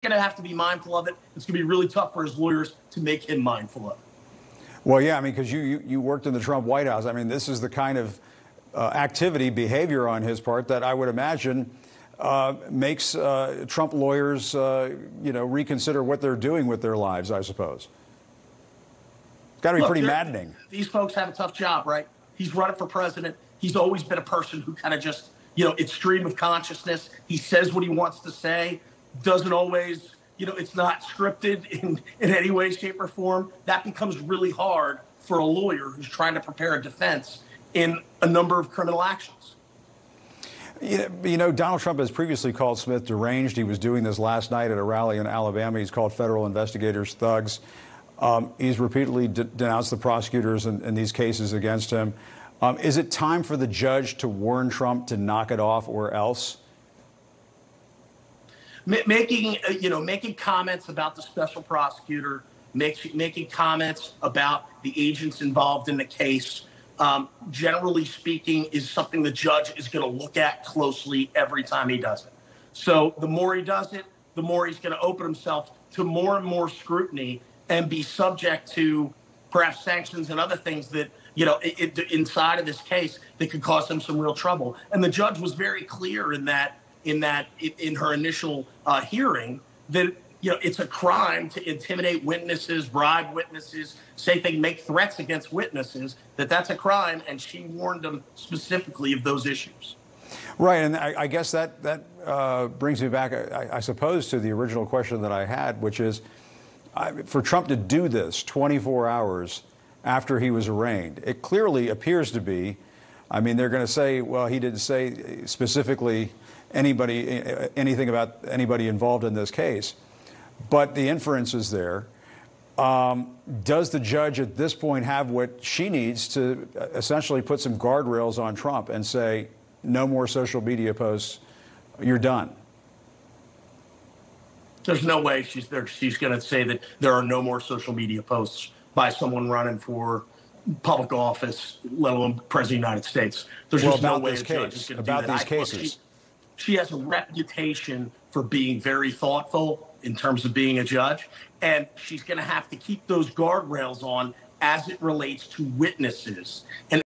going to have to be mindful of it. It's going to be really tough for his lawyers to make him mindful of it. Well, yeah, I mean, because you worked in the Trump White House. I mean, this is the kind of behavior on his part that I would imagine makes Trump lawyers, reconsider what they're doing with their lives, I suppose. It's got to be pretty maddening. These folks have a tough job, right? He's running for president. He's always been a person who kind of just, it's stream of consciousness. He says what he wants to say, doesn't always, it's not scripted in any way, shape, or form. That becomes really hard for a lawyer who's trying to prepare a defense in a number of criminal actions. Donald Trump has previously called Smith deranged. He was doing this last night at a rally in Alabama. He's called federal investigators thugs. He's repeatedly denounced the prosecutors in these cases against him. Is it time for the judge to warn Trump to knock it off or else? Making comments about the special prosecutor, making comments about the agents involved in the case, generally speaking, is something the judge is going to look at closely every time he does it. So the more he does it, the more he's going to open himself to more and more scrutiny and be subject to perhaps sanctions and other things that, inside of this case that could cause him some real trouble. And the judge was very clear in her initial hearing that, it's a crime to intimidate witnesses, bribe witnesses, make threats against witnesses, that's a crime. And she warned them specifically of those issues. Right. And I guess that brings me back, I suppose, to the original question that I had, which is for Trump to do this 24 hours after he was arraigned, it clearly appears to be, they're going to say, well, he didn't say specifically anything about anybody involved in this case. But the inference is there. Does the judge at this point have what she needs to essentially put some guardrails on Trump and say, no more social media posts, you're done? There's no way she's going to say that there are no more social media posts by someone running for public office, let alone president of the United States. There's just no way a judge is going to do that. These cases. She has a reputation for being very thoughtful in terms of being a judge, and she's going to have to keep those guardrails on as it relates to witnesses. And